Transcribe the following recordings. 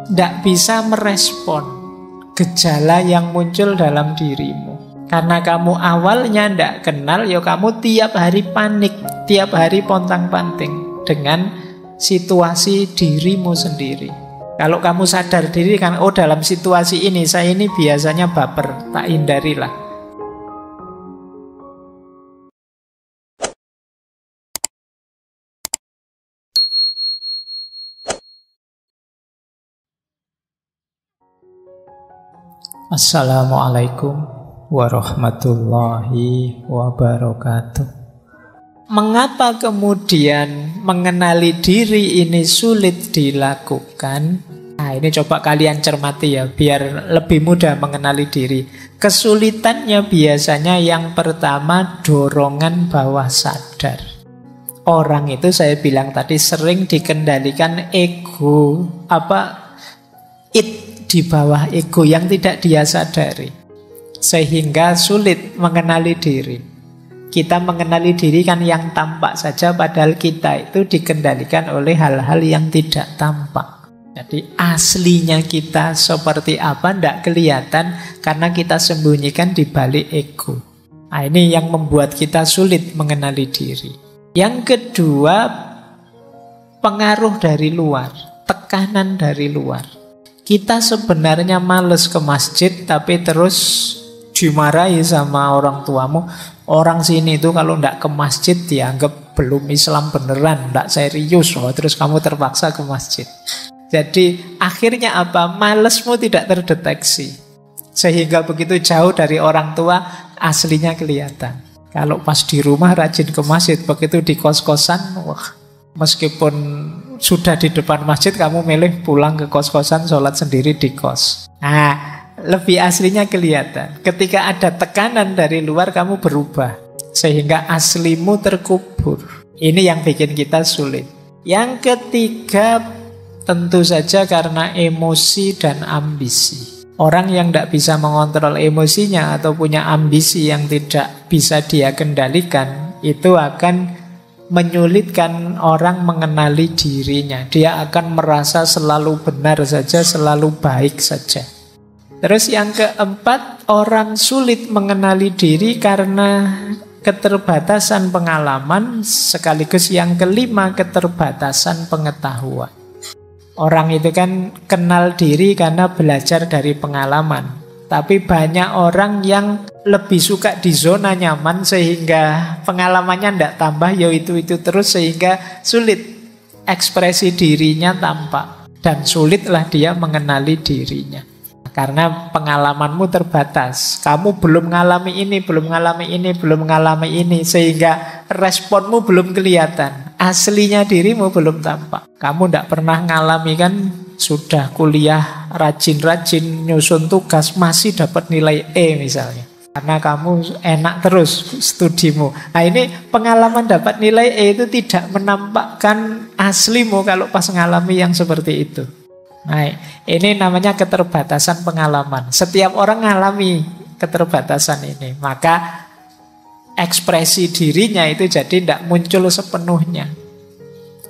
tidak bisa merespon gejala yang muncul dalam dirimu. Karena kamu awalnya tidak kenal, ya kamu tiap hari panik, tiap hari pontang-panting dengan situasi dirimu sendiri. Kalau kamu sadar diri kan, oh dalam situasi ini saya ini biasanya baper, tak hindarilah. Assalamualaikum warahmatullahi wabarakatuh. Mengapa kemudian mengenali diri ini sulit dilakukan? Nah, ini coba kalian cermati ya, biar lebih mudah mengenali diri. Kesulitannya biasanya yang pertama dorongan bawah sadar. Orang itu saya bilang tadi sering dikendalikan ego, di bawah ego yang tidak dia sadari, sehingga sulit mengenali diri. Kita mengenali diri kan yang tampak saja, padahal kita itu dikendalikan oleh hal-hal yang tidak tampak. Jadi aslinya kita seperti apa tidak kelihatan karena kita sembunyikan di balik ego. Nah, ini yang membuat kita sulit mengenali diri. Yang kedua, pengaruh dari luar, tekanan dari luar. Kita sebenarnya males ke masjid, tapi terus dimarahi sama orang tuamu. Orang sini itu kalau tidak ke masjid dianggap belum Islam beneran, tidak serius. Terus kamu terpaksa ke masjid. Jadi akhirnya apa? Malesmu tidak terdeteksi. Sehingga begitu jauh dari orang tua, aslinya kelihatan. Kalau pas di rumah rajin ke masjid, begitu di kos-kosan, meskipun sudah di depan masjid, kamu milih pulang ke kos-kosan, sholat sendiri di kos. Nah, lebih aslinya kelihatan. Ketika ada tekanan dari luar, kamu berubah. Sehingga aslimu terkubur. Ini yang bikin kita sulit. Yang ketiga, tentu saja karena emosi dan ambisi. Orang yang tidak bisa mengontrol emosinya atau punya ambisi yang tidak bisa dia kendalikan, itu akan menyulitkan orang mengenali dirinya. Dia akan merasa selalu benar saja, selalu baik saja. Terus yang keempat, orang sulit mengenali diri karena keterbatasan pengalaman. Sekaligus yang kelima, keterbatasan pengetahuan. Orang itu kan kenal diri karena belajar dari pengalaman. Tapi banyak orang yang lebih suka di zona nyaman sehingga pengalamannya tidak tambah, ya itu terus, sehingga sulit ekspresi dirinya tampak. Dan sulitlah dia mengenali dirinya. Karena pengalamanmu terbatas. Kamu belum mengalami ini, belum mengalami ini, sehingga responmu belum kelihatan. Aslinya dirimu belum tampak. Kamu tidak pernah mengalami kan, sudah kuliah rajin-rajin nyusun tugas masih dapat nilai E misalnya, karena kamu enak terus studimu. Nah, ini pengalaman dapat nilai E itu tidak menampakkan aslimu kalau pas mengalami yang seperti itu. Nah, ini namanya keterbatasan pengalaman. Setiap orang mengalami keterbatasan ini, maka ekspresi dirinya itu jadi tidak muncul sepenuhnya.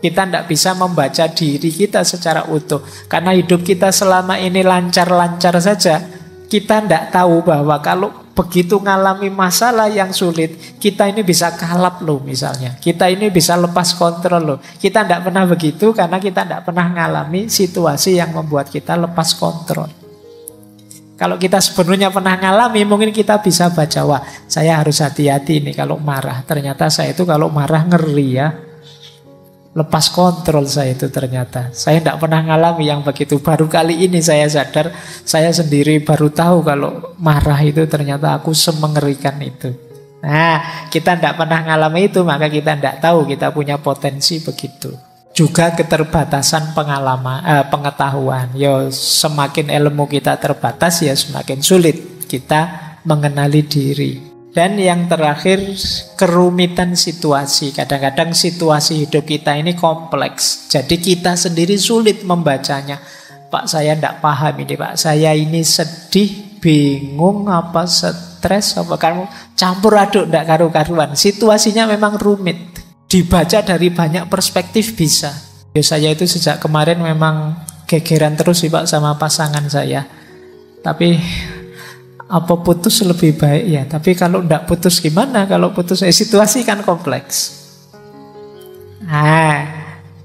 Kita tidak bisa membaca diri kita secara utuh. Karena hidup kita selama ini lancar-lancar saja, kita tidak tahu bahwa kalau begitu ngalami masalah yang sulit, kita ini bisa kalap loh misalnya. Kita ini bisa lepas kontrol loh. Kita tidak pernah begitu karena kita tidak pernah ngalami situasi yang membuat kita lepas kontrol. Kalau kita sebenarnya pernah ngalami, mungkin kita bisa baca, wah saya harus hati-hati nih kalau marah. Ternyata saya itu kalau marah ngeri ya. Lepas kontrol saya itu ternyata. Saya tidak pernah ngalami yang begitu. Baru kali ini saya sadar, saya sendiri baru tahu kalau marah itu ternyata aku semengerikan itu. Nah, kita tidak pernah ngalami itu, maka kita tidak tahu kita punya potensi begitu. Juga keterbatasan pengetahuan. Ya, semakin ilmu kita terbatas, ya semakin sulit kita mengenali diri. Dan yang terakhir, kerumitan situasi. Kadang-kadang situasi hidup kita ini kompleks. Jadi kita sendiri sulit membacanya. Pak, saya tidak paham ini, Pak. Saya ini sedih, bingung, apa stres, apa kamu campur aduk, tidak karu-karuan. Situasinya memang rumit. Dibaca dari banyak perspektif bisa. Ya, saya itu sejak kemarin memang gegeran terus sih Pak sama pasangan saya. Tapi apa putus lebih baik ya? Tapi kalau enggak putus gimana? Kalau putus situasi kan kompleks. Nah,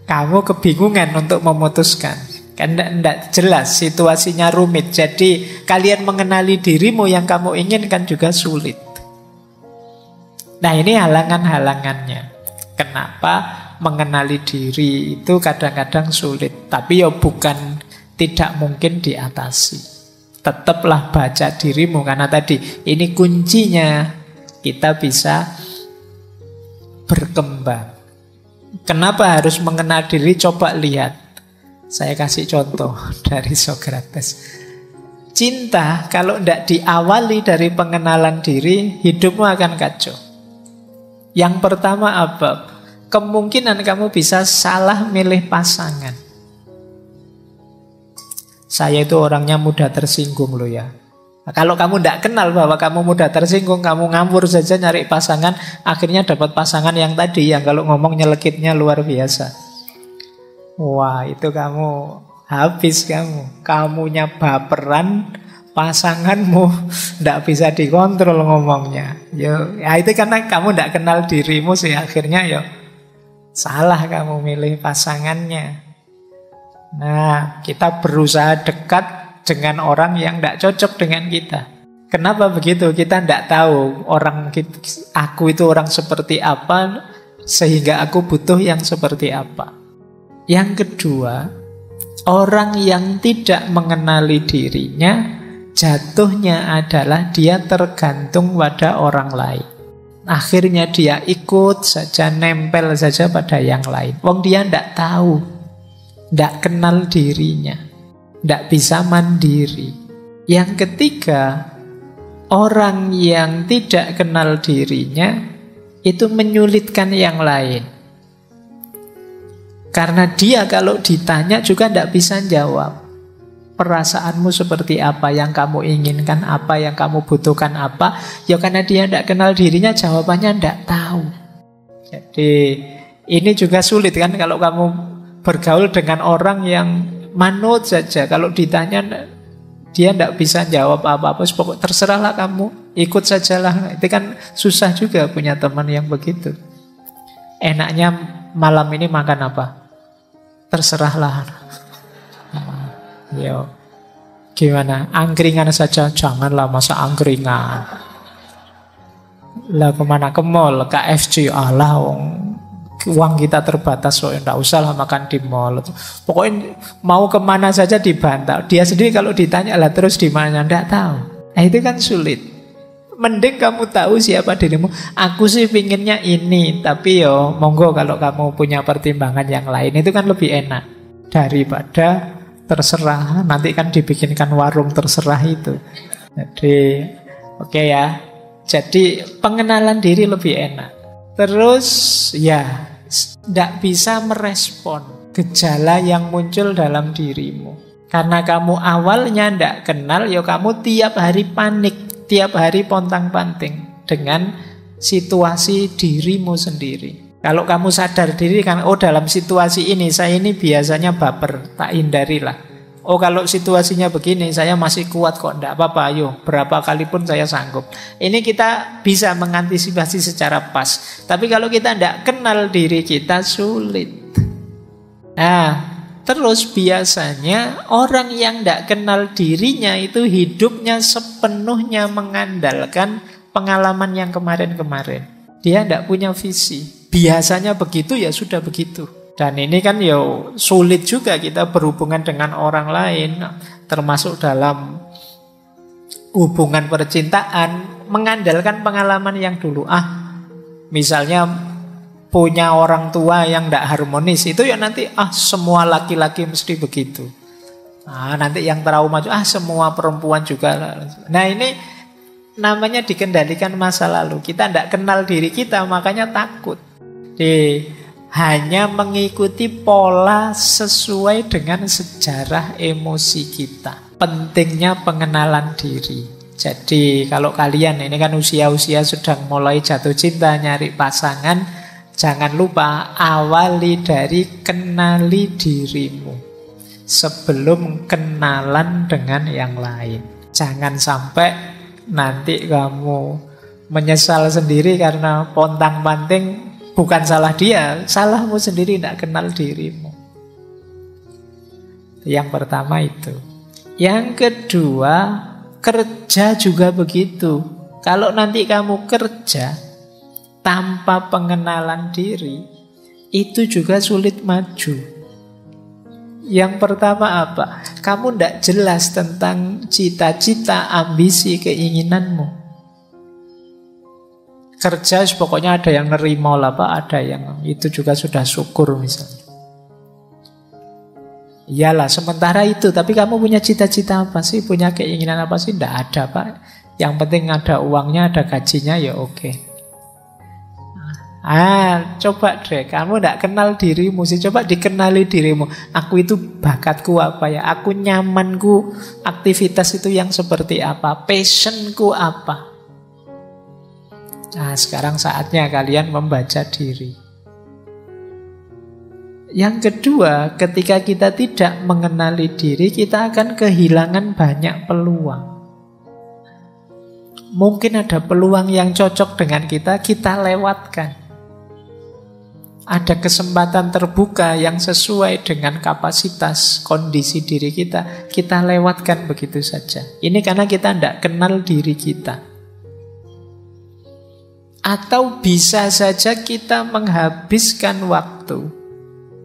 kamu kebingungan untuk memutuskan. Kan enggak jelas, situasinya rumit. Jadi kalian mengenali dirimu yang kamu inginkan juga sulit. Nah, ini halangan-halangannya. Kenapa mengenali diri itu kadang-kadang sulit. Tapi ya bukan tidak mungkin diatasi. Tetaplah baca dirimu. Karena tadi ini kuncinya kita bisa berkembang. Kenapa harus mengenal diri? Coba lihat. Saya kasih contoh dari Socrates. Cinta kalau tidak diawali dari pengenalan diri, hidupmu akan kacau. Yang pertama apa? Kemungkinan kamu bisa salah milih pasangan. Saya itu orangnya mudah tersinggung loh ya. Nah, kalau kamu tidak kenal bahwa kamu mudah tersinggung, kamu ngawur saja nyari pasangan, akhirnya dapat pasangan yang tadi, yang kalau ngomong nyelekitnya luar biasa. Wah, itu kamu habis kamu. Kamunya baperan, pasanganmu tidak bisa dikontrol ngomongnya. Yo, ya itu karena kamu tidak kenal dirimu sih, akhirnya yo salah kamu milih pasangannya. Nah, kita berusaha dekat dengan orang yang tidak cocok dengan kita. Kenapa begitu? Kita tidak tahu aku itu orang seperti apa, sehingga aku butuh yang seperti apa. Yang kedua, orang yang tidak mengenali dirinya, jatuhnya adalah dia tergantung pada orang lain. Akhirnya dia ikut saja, nempel saja pada yang lain. Wong dia tidak tahu, tidak kenal dirinya, tidak bisa mandiri. Yang ketiga, orang yang tidak kenal dirinya itu menyulitkan yang lain. Karena dia kalau ditanya juga tidak bisa jawab. Perasaanmu seperti apa, yang kamu inginkan apa, yang kamu butuhkan apa. Ya karena dia tidak kenal dirinya, jawabannya tidak tahu. Jadi ini juga sulit kan kalau kamu bergaul dengan orang yang manut saja. Kalau ditanya dia tidak bisa jawab apa-apa, pokoknya terserahlah kamu, ikut sajalah. Itu kan susah juga punya teman yang begitu. Enaknya malam ini makan apa? Terserahlah. Yo, gimana? Angkringan saja? Janganlah, masa angkringan. Lah kemana? Ke mall, KFC. Alah, uang kita terbatas, so enggak usah lah makan di mall. Pokoknya mau kemana saja dibantah. Dia sendiri kalau ditanya lah terus di mana, enggak tahu. Nah, itu kan sulit. Mending kamu tahu siapa dirimu. Aku sih pinginnya ini, tapi yo monggo kalau kamu punya pertimbangan yang lain, itu kan lebih enak daripada terserah. Nanti kan dibikinkan warung terserah itu. Jadi oke ya. Jadi pengenalan diri lebih enak. Terus ya tidak bisa merespon gejala yang muncul dalam dirimu. Karena kamu awalnya tidak kenal, ya kamu tiap hari panik, tiap hari pontang-panting dengan situasi dirimu sendiri. Kalau kamu sadar diri kan, oh dalam situasi ini saya ini biasanya baper, tak hindarilah. Oh kalau situasinya begini saya masih kuat kok, enggak apa-apa, ayo berapa kali pun saya sanggup. Ini kita bisa mengantisipasi secara pas. Tapi kalau kita enggak kenal diri kita, sulit. Nah, terus biasanya orang yang enggak kenal dirinya itu hidupnya sepenuhnya mengandalkan pengalaman yang kemarin-kemarin. Dia enggak punya visi. Biasanya begitu ya sudah begitu. Dan ini kan ya sulit juga kita berhubungan dengan orang lain, termasuk dalam hubungan percintaan, mengandalkan pengalaman yang dulu. Misalnya punya orang tua yang tidak harmonis, itu ya nanti semua laki-laki mesti begitu. Nanti yang trauma, semua perempuan juga. Nah ini namanya dikendalikan masa lalu. Kita tidak kenal diri kita, makanya takut. Hanya mengikuti pola sesuai dengan sejarah emosi kita. Pentingnya pengenalan diri. Jadi kalau kalian ini kan usia-usia sedang mulai jatuh cinta, nyari pasangan, jangan lupa awali dari kenali dirimu. sebelum kenalan dengan yang lain. Jangan sampai nanti kamu menyesal sendiri karena pontang-panting. Bukan salah dia, salahmu sendiri, tidak kenal dirimu. Yang pertama itu. Yang kedua, kerja juga begitu. Kalau nanti kamu kerja tanpa pengenalan diri, itu juga sulit maju. Yang pertama apa? Kamu tidak jelas tentang cita-cita, ambisi, keinginanmu. Kerja pokoknya ada yang nerima lah Pak, ada yang itu juga sudah syukur misalnya. Iyalah sementara itu, tapi kamu punya cita-cita apa sih? Punya keinginan apa sih? Tidak ada Pak. Yang penting ada uangnya, ada gajinya, ya oke. Coba deh, kamu tidak kenal dirimu sih. Coba dikenali dirimu. Aku itu bakatku apa ya? Aku nyamanku, aktivitas itu yang seperti apa? Passionku apa? Nah, sekarang saatnya kalian membaca diri. Yang kedua, ketika kita tidak mengenali diri, kita akan kehilangan banyak peluang. Mungkin ada peluang yang cocok dengan kita lewatkan. Ada kesempatan terbuka yang sesuai dengan kapasitas, kondisi diri kita lewatkan begitu saja. Ini karena kita tidak kenal diri kita. Atau bisa saja kita menghabiskan waktu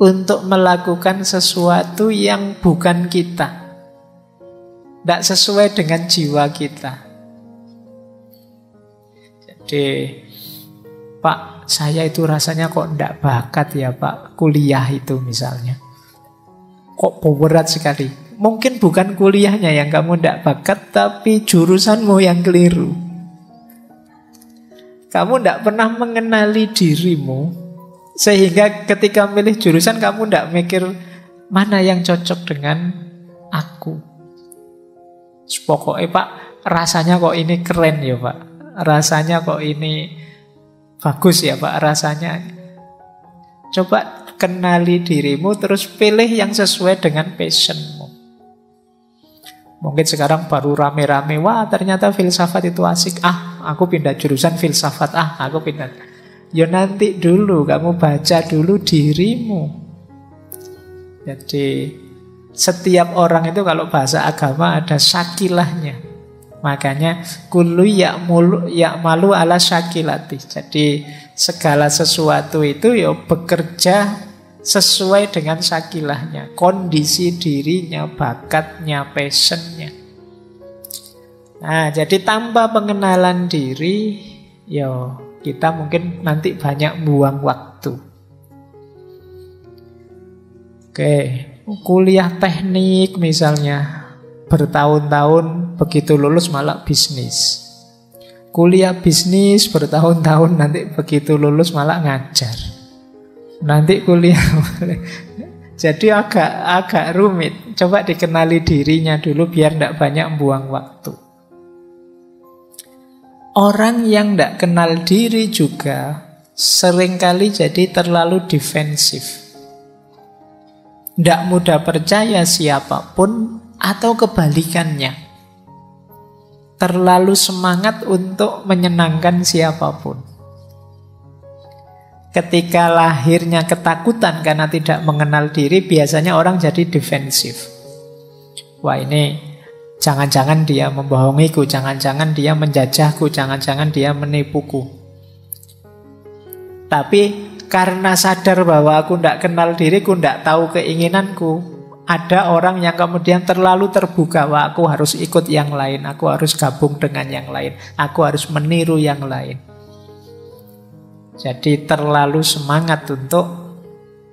untuk melakukan sesuatu yang bukan kita, tidak sesuai dengan jiwa kita. Jadi, Pak, saya itu rasanya kok tidak bakat ya Pak, kuliah itu misalnya. Kok berat sekali. Mungkin bukan kuliahnya yang kamu tidak bakat, tapi jurusanmu yang keliru. Kamu tidak pernah mengenali dirimu, sehingga ketika milih jurusan kamu tidak mikir mana yang cocok dengan aku. Pokoknya Pak, rasanya kok ini keren ya Pak, rasanya kok ini bagus ya Pak, rasanya. Coba kenali dirimu, terus pilih yang sesuai dengan passionmu. Mungkin sekarang baru rame-rame, wah ternyata filsafat itu asik. Aku pindah jurusan filsafat. Aku pindah. Ya nanti dulu, kamu baca dulu dirimu. Jadi setiap orang itu kalau bahasa agama ada syakilahnya. Makanya kullu ya'malu ala syakilati. Jadi segala sesuatu itu ya bekerja sesuai dengan syakilahnya, kondisi dirinya, bakatnya, passionnya. Nah, jadi tanpa pengenalan diri, ya kita mungkin nanti banyak buang waktu. Oke, kuliah teknik misalnya, bertahun-tahun begitu lulus malah bisnis. Kuliah bisnis bertahun-tahun, nanti begitu lulus malah ngajar. Nanti kuliah. Jadi agak rumit. Coba dikenali dirinya dulu biar tidak banyak buang waktu. Orang yang tidak kenal diri juga seringkali jadi terlalu defensif. Tidak mudah percaya siapapun atau kebalikannya. Terlalu semangat untuk menyenangkan siapapun. Ketika lahirnya ketakutan karena tidak mengenal diri, biasanya orang jadi defensif. Wah ini, jangan-jangan dia membohongiku, jangan-jangan dia menjajahku, jangan-jangan dia menipuku. Tapi karena sadar bahwa aku tidak kenal diriku, tidak tahu keinginanku, ada orang yang kemudian terlalu terbuka. Wah aku harus ikut yang lain, aku harus gabung dengan yang lain, aku harus meniru yang lain. Jadi terlalu semangat untuk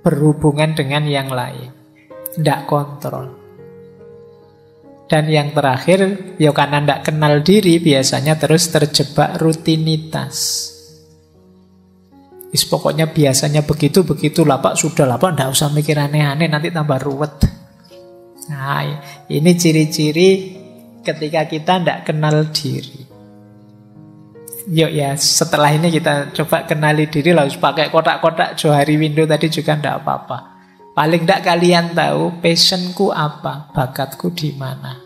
berhubungan dengan yang lain, tidak kontrol. Dan yang terakhir, ya karena tidak kenal diri, biasanya terus terjebak rutinitas. Pokoknya biasanya begitulah Pak, sudahlah Pak, tidak usah mikir aneh-aneh, nanti tambah ruwet. Nah, ini ciri-ciri ketika kita tidak kenal diri. Yuk ya, setelah ini kita coba kenali diri, harus pakai kotak-kotak Johari Window tadi juga tidak apa-apa. Paling tidak kalian tahu passionku apa, bakatku di mana.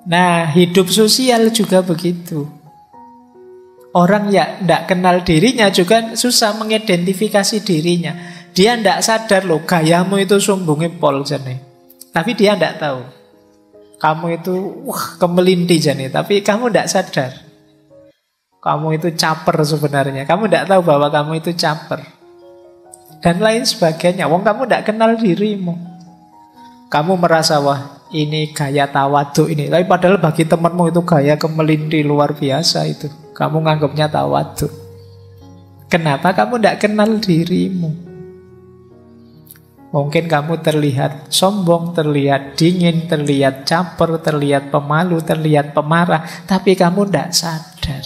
Nah, hidup sosial juga begitu. Orang yang tidak kenal dirinya juga susah mengidentifikasi dirinya. Dia tidak sadar loh, gayamu itu sumbungi pol jane. Tapi dia tidak tahu. Kamu itu kemelinti jane, tapi kamu tidak sadar. Kamu itu caper sebenarnya. Kamu tidak tahu bahwa kamu itu caper. Dan lain sebagainya. Wong kamu tidak kenal dirimu. Kamu merasa wah ini gaya tawaduk ini. Tapi padahal bagi temanmu itu gaya kemelinti luar biasa itu. Kamu nganggapnya tawaduk. Kenapa kamu tidak kenal dirimu? Mungkin kamu terlihat sombong, terlihat dingin, terlihat caper, terlihat pemalu, terlihat pemarah. Tapi kamu tidak sadar.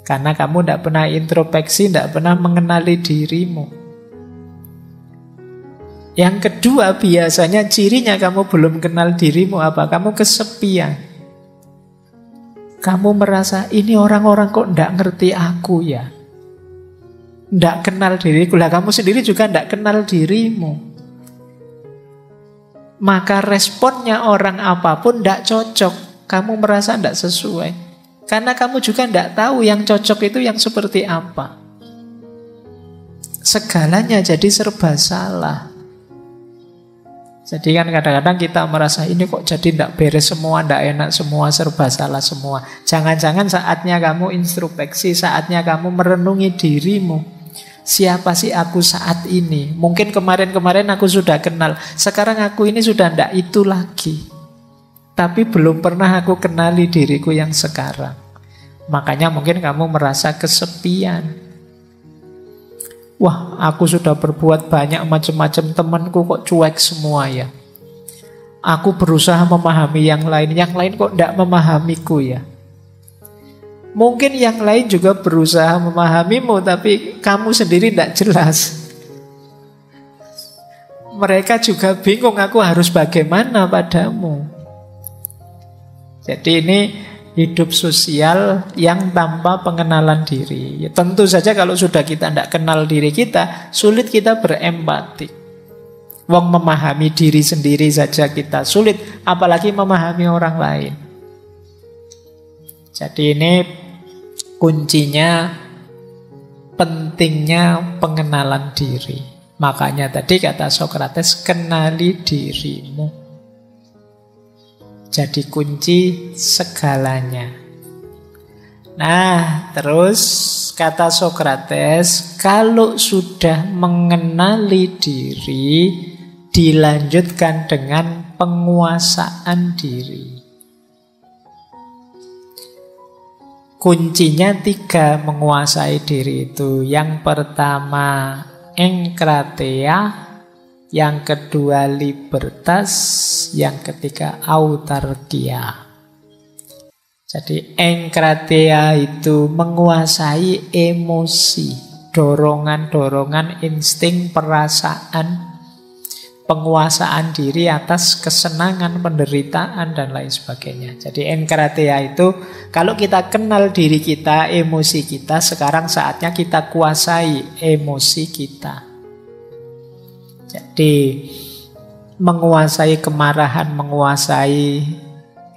Karena kamu tidak pernah introspeksi, tidak pernah mengenali dirimu. Yang kedua, biasanya cirinya kamu belum kenal dirimu apa? Kamu kesepian. Kamu merasa ini orang-orang kok tidak ngerti aku ya. Tidak kenal diriku. Lah kamu sendiri juga tidak kenal dirimu. Maka responnya orang apapun tidak cocok. Kamu merasa tidak sesuai. Karena kamu juga tidak tahu yang cocok itu yang seperti apa. Segalanya jadi serba salah. Jadi kan kadang-kadang kita merasa ini kok jadi tidak beres semua, tidak enak semua, serba salah semua. Jangan-jangan saatnya kamu introspeksi, saatnya kamu merenungi dirimu. Siapa sih aku saat ini? Mungkin kemarin-kemarin aku sudah kenal, sekarang aku ini sudah tidak itu lagi. Tapi belum pernah aku kenali diriku yang sekarang. Makanya mungkin kamu merasa kesepian. Wah, aku sudah berbuat banyak macam-macam, temanku kok cuek semua ya. Aku berusaha memahami yang lain kok tidak memahamiku ya. Mungkin yang lain juga berusaha memahamimu, tapi kamu sendiri tidak jelas. Mereka juga bingung, aku harus bagaimana padamu. Jadi ini hidup sosial yang tanpa pengenalan diri. Ya, tentu saja kalau sudah kita tidak kenal diri kita, sulit kita berempati. Wong memahami diri sendiri saja kita sulit, apalagi memahami orang lain. Jadi ini kuncinya, pentingnya pengenalan diri. Makanya tadi kata Sokrates, kenali dirimu. Jadi kunci segalanya. Nah, terus kata Sokrates, kalau sudah mengenali diri, dilanjutkan dengan penguasaan diri. Kuncinya 3 menguasai diri itu. Yang pertama, engkrateia. Yang kedua libertas, yang ketiga autarkia. Jadi engkrateia itu menguasai emosi, dorongan-dorongan, insting, perasaan, penguasaan diri atas kesenangan, penderitaan, dan lain sebagainya. Jadi engkrateia itu kalau kita kenal diri kita, emosi kita, sekarang saatnya kita kuasai emosi kita. Jadi menguasai kemarahan, menguasai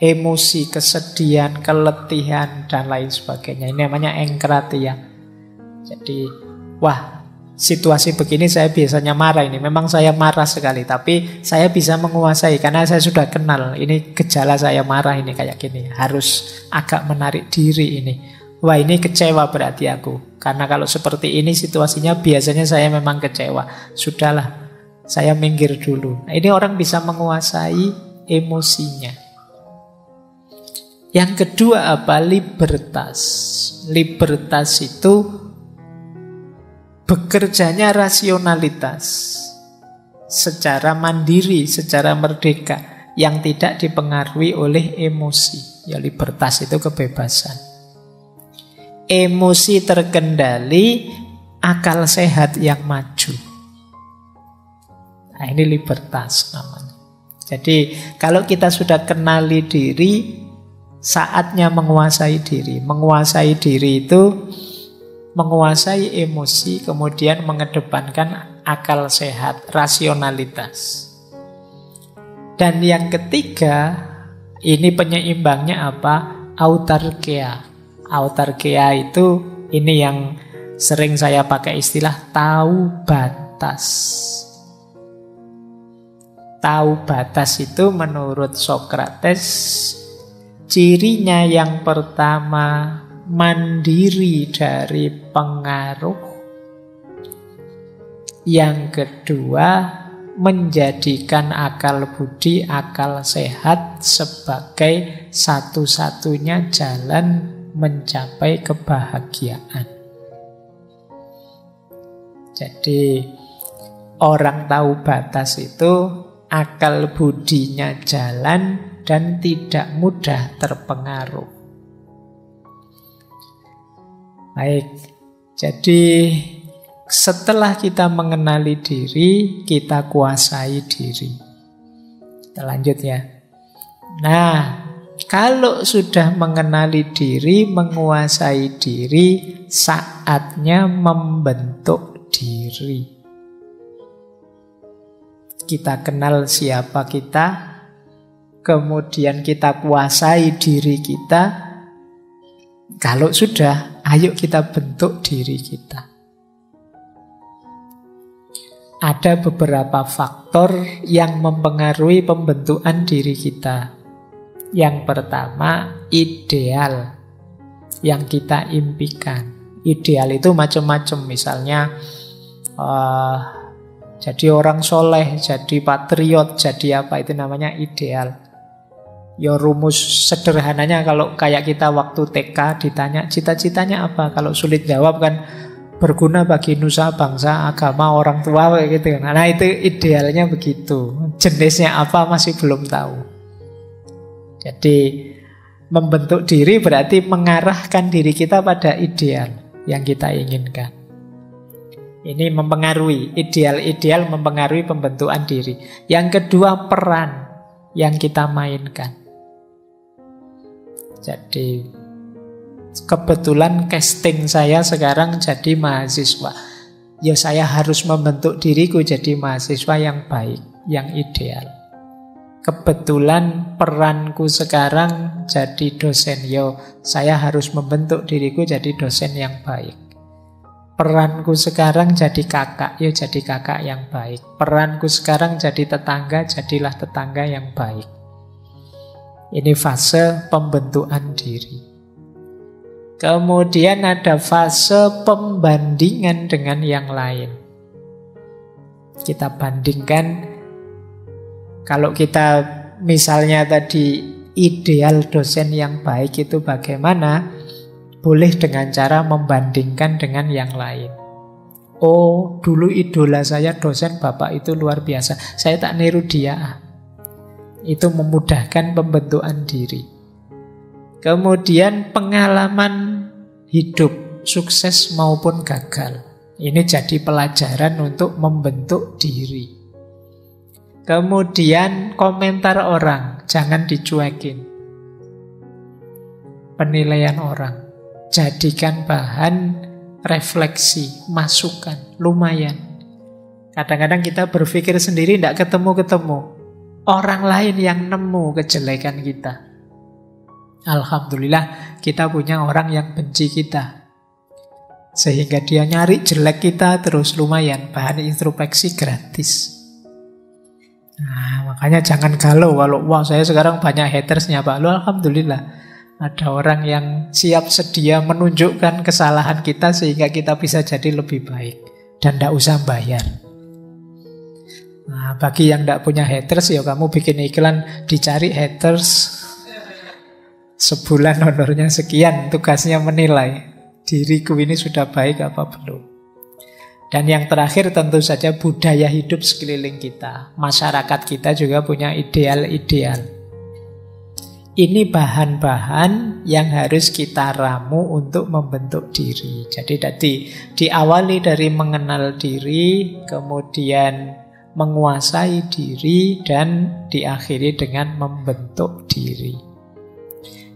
emosi, kesedihan, keletihan, dan lain sebagainya. Ini namanya engkrateia. Jadi, wah, situasi begini saya biasanya marah ini. Memang saya marah sekali, tapi saya bisa menguasai karena saya sudah kenal. Ini gejala saya marah ini kayak gini. Harus agak menarik diri ini. Wah, ini kecewa berarti aku. Karena kalau seperti ini situasinya biasanya saya memang kecewa. Sudahlah. Saya minggir dulu. Nah, ini orang bisa menguasai emosinya. Yang kedua apa? Libertas. Libertas itu bekerjanya rasionalitas. Secara mandiri, secara merdeka. Yang tidak dipengaruhi oleh emosi. Ya, libertas itu kebebasan. Emosi terkendali, akal sehat yang maju. Nah, ini libertas namanya. Jadi kalau kita sudah kenali diri, saatnya menguasai diri. Menguasai diri itu menguasai emosi, kemudian mengedepankan akal sehat, rasionalitas. Dan yang ketiga, ini penyeimbangnya apa? Autarkia. Autarkia itu, ini yang sering saya pakai istilah tahu batas. Tahu batas itu menurut Sokrates, cirinya yang pertama mandiri dari pengaruh. Yang kedua, menjadikan akal budi, akal sehat sebagai satu-satunya jalan mencapai kebahagiaan. Jadi orang tahu batas itu akal budinya jalan dan tidak mudah terpengaruh. Baik, jadi setelah kita mengenali diri, kita kuasai diri. Kita lanjut ya. Nah, kalau sudah mengenali diri, menguasai diri, saatnya membentuk diri. Kita kenal siapa kita, kemudian kita kuasai diri kita. Kalau sudah, ayo kita bentuk diri kita. Ada beberapa faktor yang mempengaruhi pembentukan diri kita. Yang pertama, ideal yang kita impikan. Ideal itu macam-macam, misalnya jadi orang soleh, jadi patriot, jadi apa, itu namanya ideal. Ya rumus sederhananya kalau kayak kita waktu TK ditanya cita-citanya apa, kalau sulit jawab kan berguna bagi nusa, bangsa, agama, orang tua kayak gitu. Nah itu idealnya begitu. Jenisnya apa masih belum tahu. Jadi membentuk diri berarti mengarahkan diri kita pada ideal yang kita inginkan. Ini mempengaruhi, ideal-ideal mempengaruhi pembentukan diri. Yang kedua, peran yang kita mainkan. Jadi kebetulan casting saya sekarang jadi mahasiswa. Ya saya harus membentuk diriku jadi mahasiswa yang baik, yang ideal. Kebetulan peranku sekarang jadi dosen. Yo, saya harus membentuk diriku jadi dosen yang baik. Peranku sekarang jadi kakak, ya jadi kakak yang baik. Peranku sekarang jadi tetangga, jadilah tetangga yang baik. Ini fase pembentukan diri. Kemudian ada fase pembandingan dengan yang lain. Kita bandingkan, kalau kita misalnya tadi ideal dosen yang baik itu bagaimana? Boleh dengan cara membandingkan dengan yang lain. Oh, dulu idola saya dosen bapak itu luar biasa, saya tak niru dia. Itu memudahkan pembentukan diri. Kemudian pengalaman hidup, sukses maupun gagal. Ini jadi pelajaran untuk membentuk diri. Kemudian komentar orang, jangan dicuekin. Penilaian orang, jadikan bahan refleksi, masukan, lumayan. Kadang-kadang kita berpikir sendiri tidak ketemu-ketemu. Orang lain yang nemu kejelekan kita. Alhamdulillah kita punya orang yang benci kita, sehingga dia nyari jelek kita terus, lumayan, bahan introspeksi gratis. Nah, makanya jangan galau kalau wah saya sekarang banyak hatersnya Pak. Lu alhamdulillah ada orang yang siap sedia menunjukkan kesalahan kita sehingga kita bisa jadi lebih baik dan tidak usah bayar. Nah, bagi yang tidak punya haters, ya kamu bikin iklan dicari haters. Sebulan honornya sekian, tugasnya menilai diriku ini sudah baik apa belum. Dan yang terakhir tentu saja budaya hidup sekeliling kita. Masyarakat kita juga punya ideal-ideal. Ini bahan-bahan yang harus kita ramu untuk membentuk diri. Jadi tadi diawali dari mengenal diri, kemudian menguasai diri, dan diakhiri dengan membentuk diri.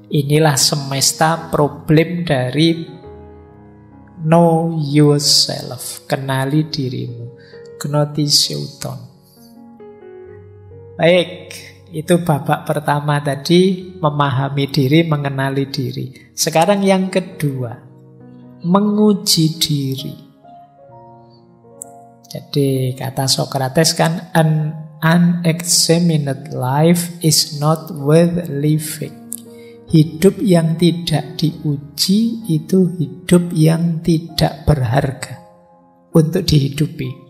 Inilah semesta problem dari know yourself, kenali dirimu. Gnotiseuton. Baik, itu babak pertama tadi, memahami diri, mengenali diri. Sekarang yang kedua, menguji diri. Jadi kata Socrates kan, an unexamined life is not worth living. Hidup yang tidak diuji itu hidup yang tidak berharga untuk dihidupi.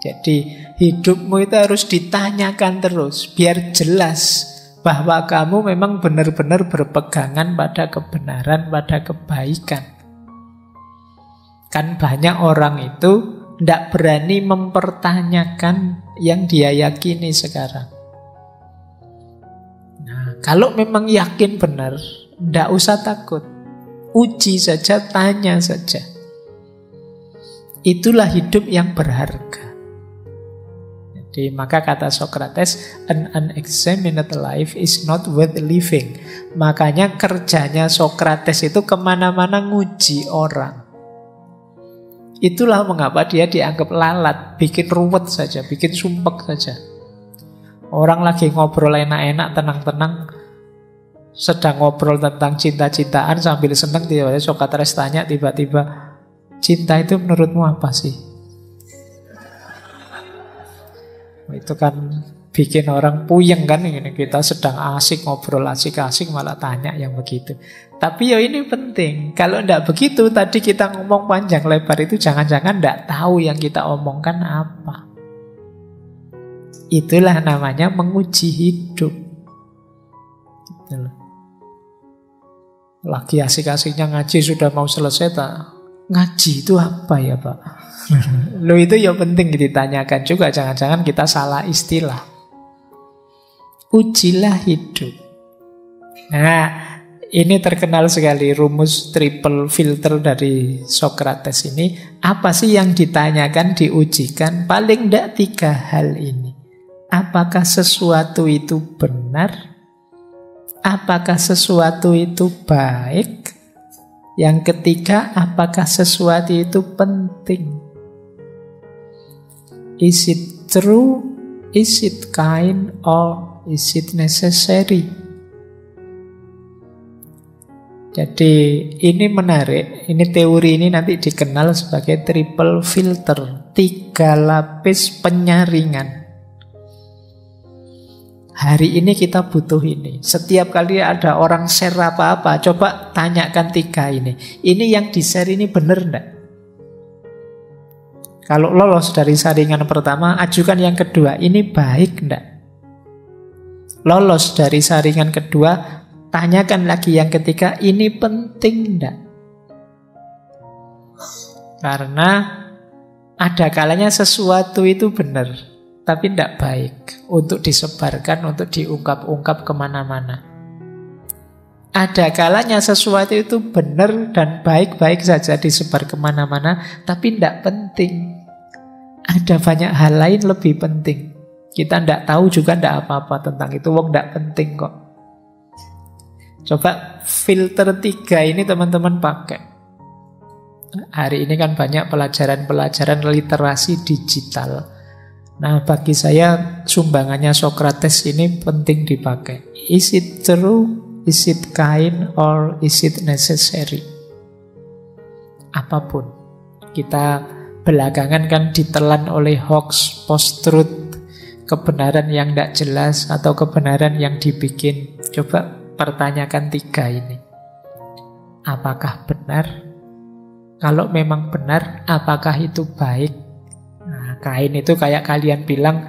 Jadi hidupmu itu harus ditanyakan terus, biar jelas bahwa kamu memang benar-benar berpegangan pada kebenaran, pada kebaikan. Kan banyak orang itu tidak berani mempertanyakan yang dia yakini sekarang. Nah, kalau memang yakin benar, tidak usah takut. Uji saja, tanya saja. Itulah hidup yang berharga. Jadi maka kata Socrates, an unexamined life is not worth living. Makanya kerjanya Socrates itu kemana-mana nguji orang. Itulah mengapa dia dianggap lalat, bikin ruwet saja, bikin sumpek saja. Orang lagi ngobrol enak-enak, tenang-tenang, sedang ngobrol tentang cinta-cintaan sambil senang, tiba-tiba Socrates tanya tiba-tiba, cinta itu menurutmu apa sih? Itu kan bikin orang puyeng kan, ini kita sedang asik ngobrol asik-asik malah tanya yang begitu. Tapi ya ini penting. Kalau tidak begitu tadi kita ngomong panjang lebar itu jangan-jangan tidak tahu yang kita omongkan apa. Itulah namanya menguji hidup. Gitu loh. Lagi asik-asiknya ngaji sudah mau selesai tak? Ngaji itu apa ya Pak? Loh itu ya penting ditanyakan juga, jangan-jangan kita salah istilah. Ujilah hidup. Nah, ini terkenal sekali rumus triple filter dari Socrates ini. Apa sih yang ditanyakan, diujikan? Paling tidak 3 hal ini. Apakah sesuatu itu benar? Apakah sesuatu itu baik? Yang ketiga, apakah sesuatu itu penting? Is it true? Is it kind? Or is it necessary? Jadi ini menarik. Ini teori ini nanti dikenal sebagai triple filter, 3 lapis penyaringan. Hari ini kita butuh ini. Setiap kali ada orang share apa-apa, coba tanyakan 3 ini. Ini yang di-share ini benar enggak? Kalau lolos dari saringan pertama, ajukan yang kedua, ini baik enggak? Lolos dari saringan kedua, tanyakan lagi yang ketiga, ini penting enggak? Karena ada kalanya sesuatu itu benar, tapi tidak baik untuk disebarkan, untuk diungkap-ungkap kemana-mana. Ada kalanya sesuatu itu benar dan baik-baik saja disebar kemana-mana, tapi tidak penting. Ada banyak hal lain lebih penting. Kita tidak tahu juga tidak apa-apa tentang itu, wong tidak penting kok. Coba filter 3 ini teman-teman pakai. Hari ini kan banyak pelajaran-pelajaran literasi digital. Nah, bagi saya sumbangannya Socrates ini penting dipakai. Is it true? Is it kind? Or is it necessary? Apapun. Kita belakangan kan ditelan oleh hoax, post-truth, kebenaran yang tidak jelas atau kebenaran yang dibikin. Coba pertanyakan 3 ini. Apakah benar? Kalau memang benar, apakah itu baik? Nah, kain itu kayak kalian bilang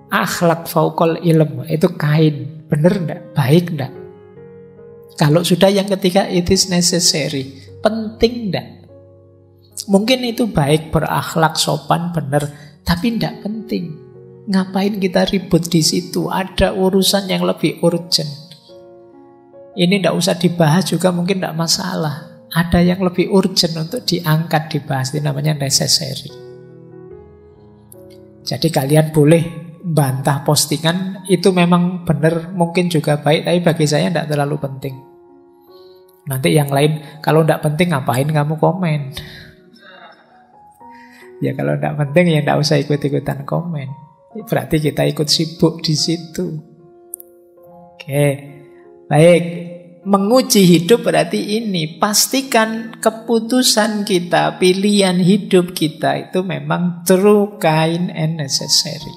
akhlak fauqal ilm, itu kain. Benar enggak? Baik enggak? Kalau sudah yang ketiga, it is necessary. Penting enggak? Mungkin itu baik, berakhlak, sopan, benar, tapi enggak penting. Ngapain kita ribut di situ? Ada urusan yang lebih urgent. Ini enggak usah dibahas juga mungkin enggak masalah. Ada yang lebih urgent untuk diangkat, dibahas. Itu namanya necessary. Jadi kalian boleh bantah postingan, itu memang benar, mungkin juga baik, tapi bagi saya tidak terlalu penting. Nanti yang lain, kalau tidak penting ngapain kamu komen? Ya kalau tidak penting ya tidak usah ikut-ikutan komen. Berarti kita ikut sibuk di situ. Oke, baik. Menguji hidup berarti ini. Pastikan keputusan kita, pilihan hidup kita itu memang true, kind, and necessary.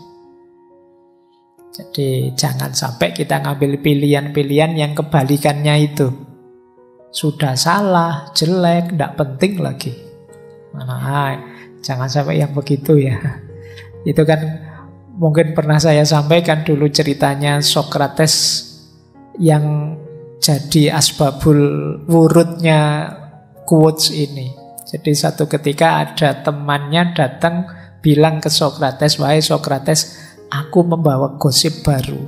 Jadi jangan sampai kita ngambil pilihan-pilihan yang kebalikannya itu. Sudah salah, jelek, tidak penting lagi. Jangan sampai yang begitu ya. Itu kan mungkin pernah saya sampaikan dulu ceritanya Sokrates yang jadi asbabul wurudnya quotes ini. Jadi satu ketika ada temannya datang bilang ke Sokrates, "Wahai Sokrates, aku membawa gosip baru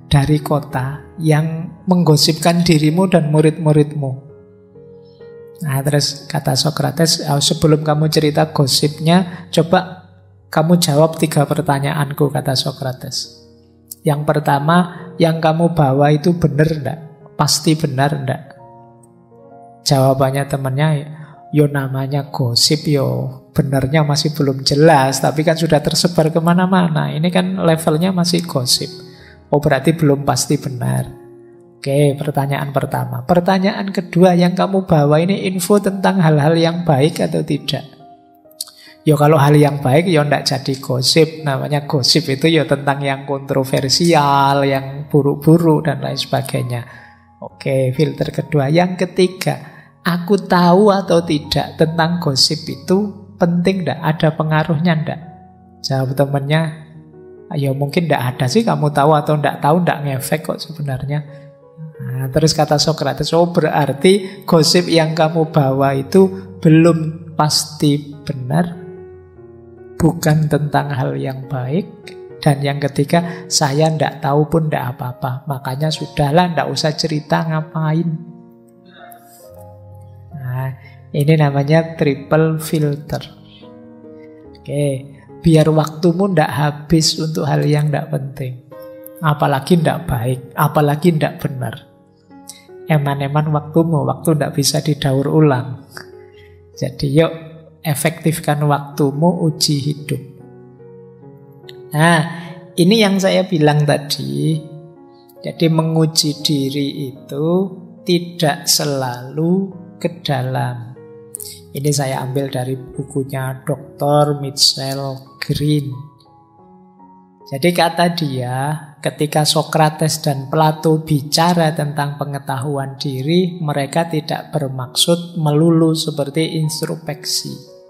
dari kota yang menggosipkan dirimu dan murid-muridmu." Nah, terus kata Sokrates, sebelum kamu cerita gosipnya, coba kamu jawab 3 pertanyaanku, kata Sokrates. Yang pertama, yang kamu bawa itu benar enggak? Pasti benar enggak? Jawabannya temannya, yo namanya gosip yo, benarnya masih belum jelas, tapi kan sudah tersebar kemana-mana. Ini kan levelnya masih gosip. Oh, berarti belum pasti benar. Oke, pertanyaan pertama. Pertanyaan kedua, yang kamu bawa ini info tentang hal-hal yang baik atau tidak? Ya kalau hal yang baik ya tidak jadi gosip. Namanya gosip itu ya tentang yang kontroversial, yang buruk-buruk dan lain sebagainya. Oke, filter kedua. Yang ketiga, aku tahu atau tidak tentang gosip itu penting tidak? Ada pengaruhnya tidak? Jawab temannya, ya mungkin tidak ada sih, kamu tahu atau tidak tahu tidak ngefek kok sebenarnya. Nah, terus kata Sokrates, oh berarti gosip yang kamu bawa itu belum pasti benar, bukan tentang hal yang baik. Dan yang ketiga, saya tidak tahu pun tidak apa-apa, makanya sudahlah, tidak usah cerita ngapain. Nah, ini namanya triple filter. Oke, biar waktumu tidak habis untuk hal yang tidak penting, apalagi tidak baik, apalagi tidak benar. Eman-eman waktumu, waktu tidak bisa didaur ulang. Jadi yuk, efektifkan waktumu, uji hidup. Nah, ini yang saya bilang tadi. Jadi menguji diri itu tidak selalu ke dalam. Ini saya ambil dari bukunya Dr. Mitchell Green. Jadi kata dia, ketika Sokrates dan Plato bicara tentang pengetahuan diri, mereka tidak bermaksud melulu seperti introspeksi.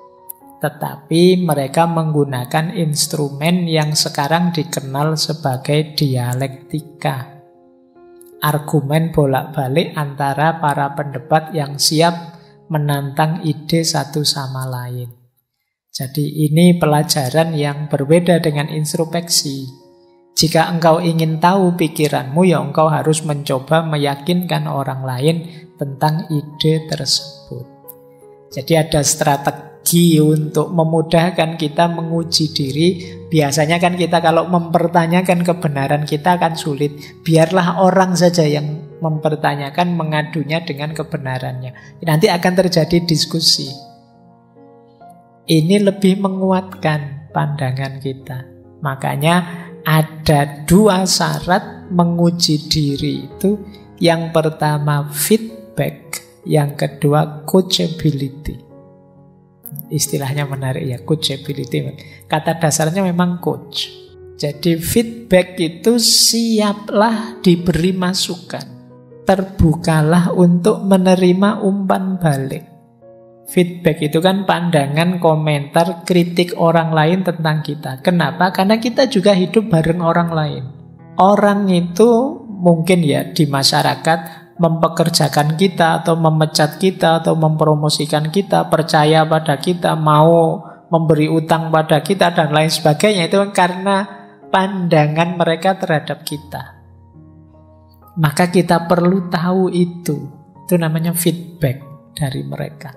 Tetapi mereka menggunakan instrumen yang sekarang dikenal sebagai dialektika. Argumen bolak-balik antara para pendebat yang siap menantang ide satu sama lain. Jadi ini pelajaran yang berbeda dengan introspeksi. Jika engkau ingin tahu pikiranmu, ya engkau harus mencoba meyakinkan orang lain tentang ide tersebut. Jadi ada strategi untuk memudahkan kita menguji diri. Biasanya kan kita kalau mempertanyakan kebenaran kita akan sulit. Biarlah orang saja yang mempertanyakan, mengadunya dengan kebenarannya. Nanti akan terjadi diskusi. Ini lebih menguatkan pandangan kita. Makanya ada 2 syarat menguji diri itu. Yang pertama feedback, yang kedua coachability. Istilahnya menarik ya, coachability. Kata dasarnya memang coach. Jadi feedback itu siaplah diberi masukan. Terbukalah untuk menerima umpan balik. Feedback itu kan pandangan, komentar, kritik orang lain tentang kita. Kenapa? Karena kita juga hidup bareng orang lain. Orang itu mungkin ya di masyarakat mempekerjakan kita atau memecat kita atau mempromosikan kita, percaya pada kita, mau memberi utang pada kita dan lain sebagainya. Itu karena pandangan mereka terhadap kita. Maka kita perlu tahu itu. Itu namanya feedback dari mereka.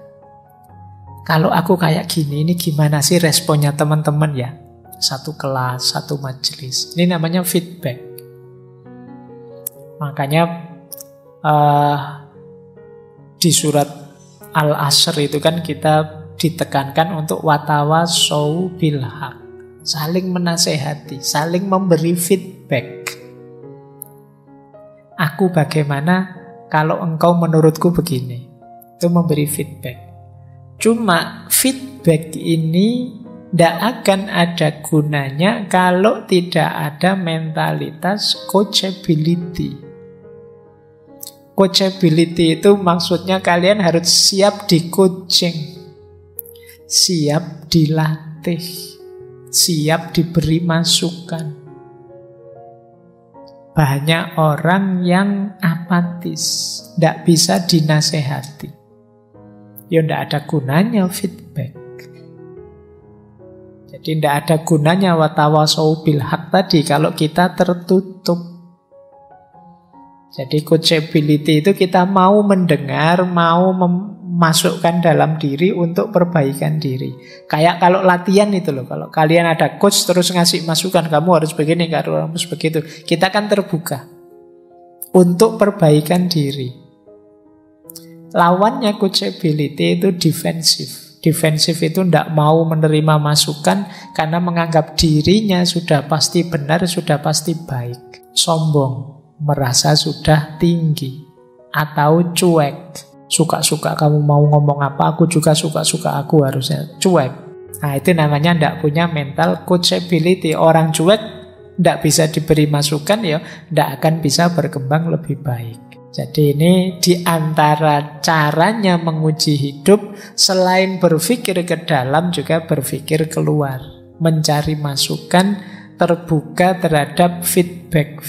Kalau aku kayak gini, ini gimana sih responnya teman-teman ya? Satu kelas, satu majelis. Ini namanya feedback. Makanya di surat Al-Asr itu kan kita ditekankan untuk watawasau bil haq. Saling menasehati, saling memberi feedback. Aku bagaimana, kalau engkau menurutku begini. Itu memberi feedback. Cuma feedback ini tidak akan ada gunanya kalau tidak ada mentalitas coachability. Coachability itu maksudnya kalian harus siap di coaching, siap dilatih, siap diberi masukan. Banyak orang yang apatis, tidak bisa dinasehati. Ya tidak ada gunanya feedback. Jadi tidak ada gunanya watawasau bil haq tadi kalau kita tertutup. Jadi coachability itu kita mau mendengar, mau memasukkan dalam diri untuk perbaikan diri. Kayak kalau latihan itu loh, kalau kalian ada coach terus ngasih masukan, kamu harus begini, kamu harus begitu. Kita kan terbuka untuk perbaikan diri. Lawannya coachability itu defensif. Defensif itu tidak mau menerima masukan karena menganggap dirinya sudah pasti benar, sudah pasti baik. Sombong, merasa sudah tinggi, atau cuek. Suka-suka kamu mau ngomong apa, aku juga suka-suka aku, harusnya cuek. Nah itu namanya tidak punya mental coachability. Orang cuek tidak bisa diberi masukan, ya tidak akan bisa berkembang lebih baik. Jadi ini diantara caranya menguji hidup, selain berpikir ke dalam juga berpikir keluar, mencari masukan, terbuka terhadap feedback.